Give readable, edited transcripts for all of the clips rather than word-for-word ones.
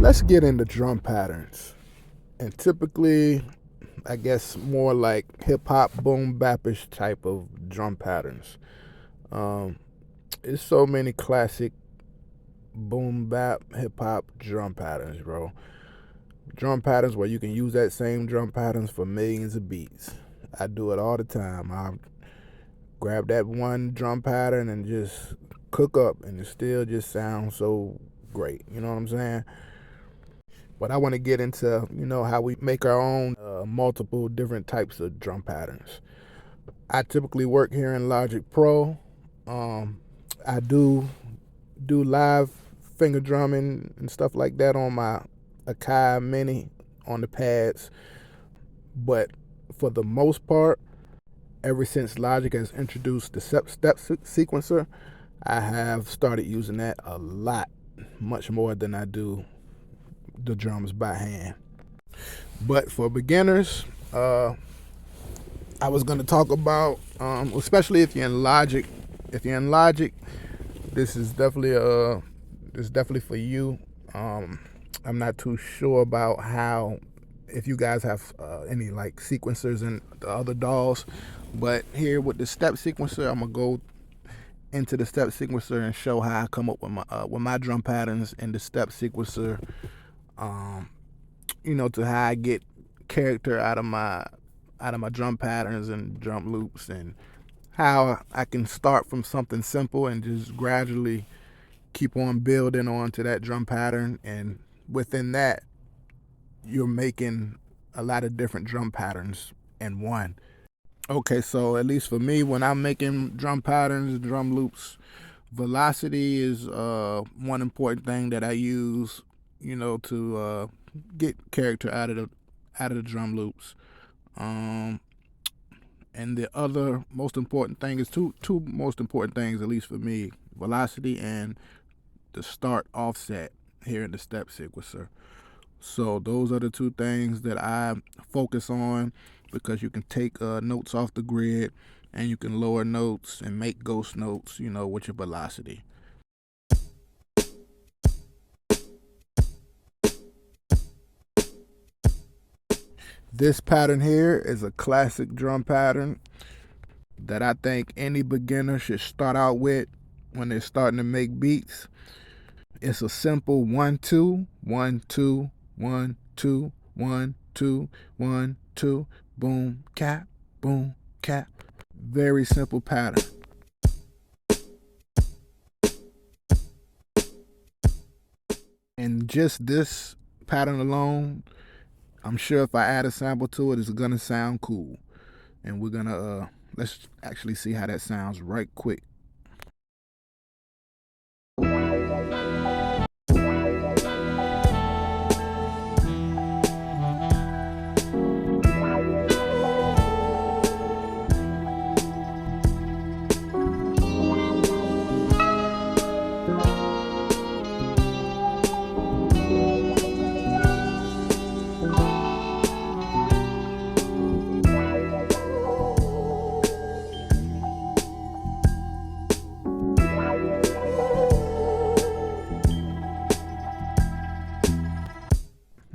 Let's get into drum patterns. And typically, I guess more like hip hop, boom bapish type of drum patterns. Um, there's so many classic boom bap hip hop drum patterns, bro. Drum patterns where you can use that same drum patterns for millions of beats. I do it all the time. I grab that one drum pattern and just cook up, and it still just sounds so great. You know what I'm saying? But I want to get into, how we make our own multiple different types of drum patterns. I typically work here in Logic Pro. I do live finger drumming and stuff like that on my Akai Mini on the pads. But for the most part, ever since Logic has introduced the step sequencer, I have started using that a lot, much more than I do the drums by hand. But for beginners, I was going to talk about, especially if you're in Logic. If you're in Logic, this is definitely for you. I'm not too sure about how, if you guys have any like sequencers in the other DAWs, but here with the step sequencer, I'm gonna go into the step sequencer and show how I come up with my drum patterns in the step sequencer. To how I get character out of my drum patterns and drum loops, and how I can start from something simple and just gradually keep on building onto that drum pattern, and within that you're making a lot of different drum patterns in one. Okay, so at least for me, when I'm making drum patterns, drum loops, velocity is one important thing that I use, to get character out of the drum loops. And the other most important thing is two most important things, at least for me: velocity and the start offset here in the step sequencer. So those are the two things that I focus on, because you can take notes off the grid, and you can lower notes and make ghost notes, with your velocity. This pattern here is a classic drum pattern that I think any beginner should start out with when they're starting to make beats. It's a simple 1-2, 1-2, 1-2, 1-2, 1-2, boom, cap, boom, cap. Very simple pattern. And just this pattern alone, I'm sure if I add a sample to it, it's gonna sound cool. And we're gonna let's actually see how that sounds right quick.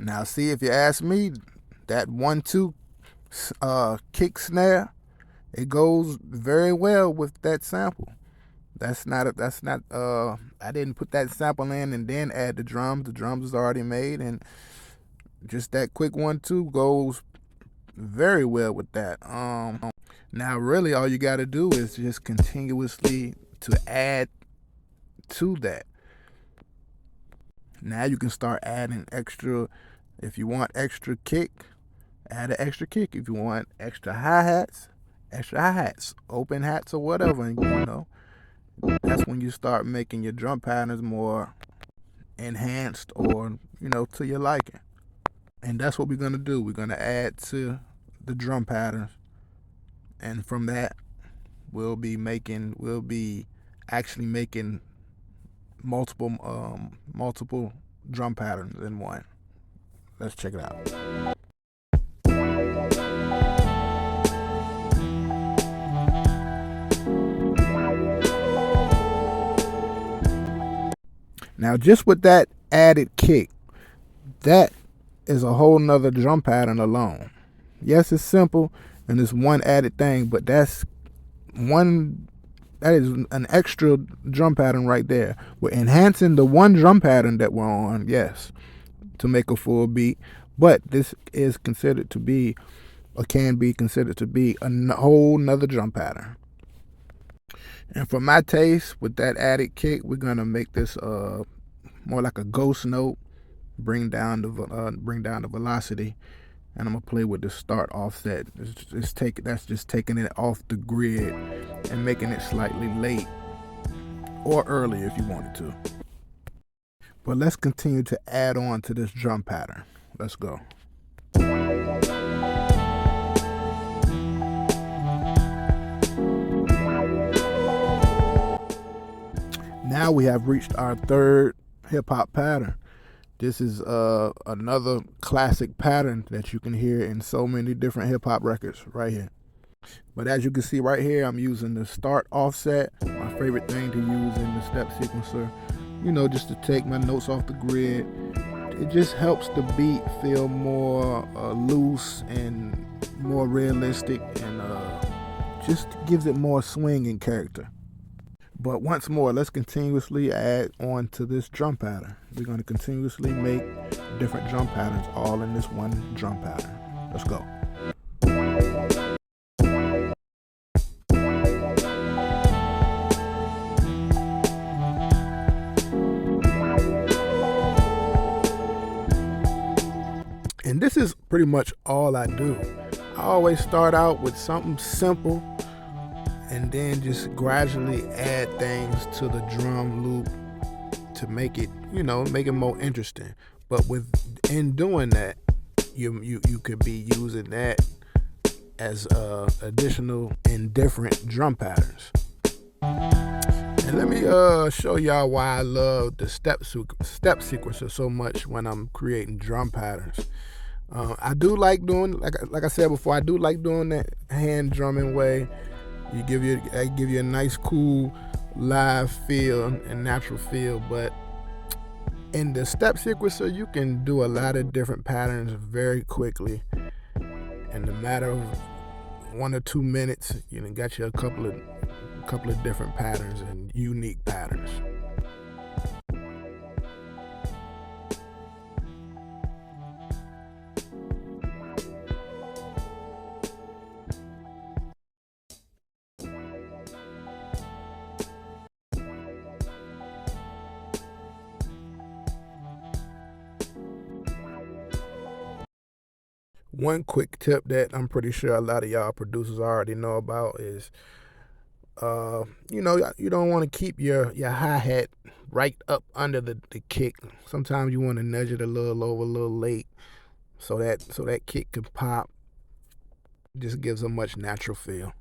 Now, see, if you ask me, that 1-2 kick snare, it goes very well with that sample. That's not I didn't put that sample in and then add the drums. The drums is already made, and just that quick 1-2 goes very well with that. Now really all you got to do is just continuously to add to that. Now you can start adding extra. If you want extra kick, add an extra kick. If you want extra hi-hats, open hats or whatever, and that's when you start making your drum patterns more enhanced, or to your liking. And that's what we're gonna do. We're gonna add to the drum patterns, and from that we'll be actually making multiple drum patterns in one. Let's check it out. Now, just with that added kick, That is a whole nother drum pattern alone. Yes, it's simple and it's one added thing, but that is an extra drum pattern right there. We're enhancing the one drum pattern that we're on, yes, to make a full beat, but this is considered to be, or can be considered to be, a whole nother drum pattern. And for my taste, with that added kick, we're gonna make this more like a ghost note, bring down the velocity, and I'm gonna play with the start offset. That's just taking it off the grid and making it slightly late or early if you wanted to. But let's continue to add on to this drum pattern. Let's go. Now we have reached our third hip hop pattern. This is another classic pattern that you can hear in so many different hip hop records right here. But as you can see right here, I'm using the start offset, my favorite thing to use in the step sequencer, just to take my notes off the grid. It just helps the beat feel more loose and more realistic, and just gives it more swing and character. But once more, let's continuously add on to this drum pattern. We're going to continuously make different drum patterns all in this one drum pattern. Let's go. And this is pretty much all I do. I always start out with something simple and then just gradually add things to the drum loop to make it, make it more interesting. But in doing that, you could be using that as additional and different drum patterns. And let me show y'all why I love the step sequencer so much when I'm creating drum patterns. I do like doing, like I said before, I do like doing that hand drumming way. I give you a nice, cool, live feel and natural feel. But in the step sequencer, you can do a lot of different patterns very quickly. In the matter of 1 or 2 minutes, got you a couple of different patterns and unique patterns. One quick tip that I'm pretty sure a lot of y'all producers already know about is, you don't want to keep your hi-hat right up under the kick. Sometimes you want to nudge it a little over, a little late, so that kick can pop. Just gives a much natural feel.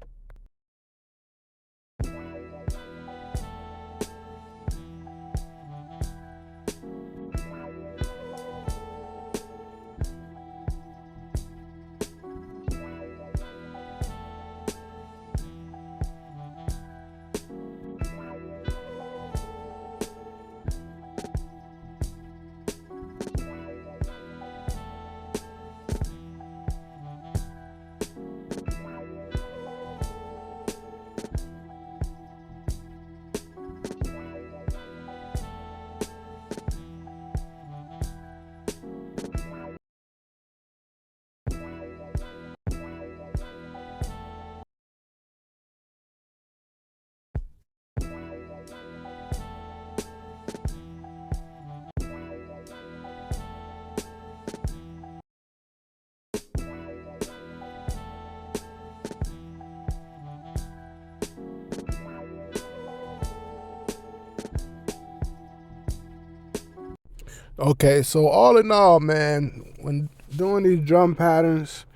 Okay, so all in all, man, when doing these drum patterns,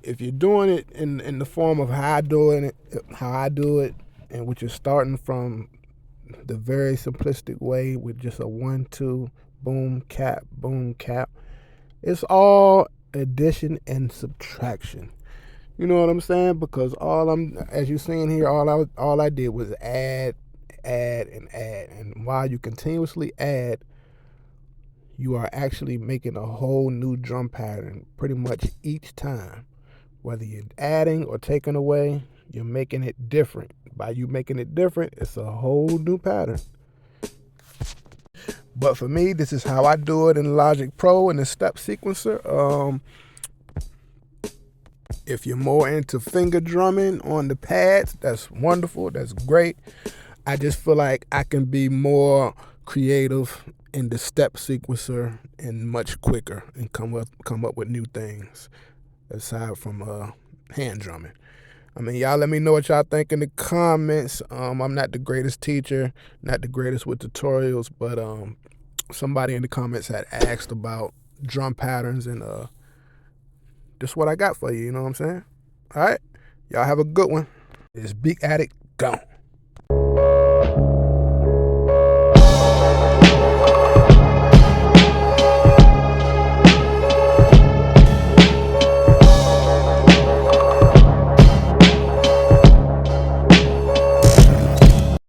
if you're doing it in the form of how I do it, and which is starting from the very simplistic way with just a 1-2 boom cap, it's all addition and subtraction. You know what I'm saying? Because as you're seeing here, all I did was add, and while you continuously add, you are actually making a whole new drum pattern pretty much each time. Whether you're adding or taking away, you're making it different. By you making it different, it's a whole new pattern. But for me, this is how I do it in Logic Pro and the step sequencer. If you're more into finger drumming on the pads, that's wonderful. That's great. I just feel like I can be more creative in the step sequencer and much quicker and come up with new things aside from hand drumming. I mean, y'all let me know what y'all think in the comments. I'm not the greatest teacher, not the greatest with tutorials, but somebody in the comments had asked about drum patterns, and this is what I got for you, you know what I'm saying? All right, y'all have a good one. It's Beat Addict gone.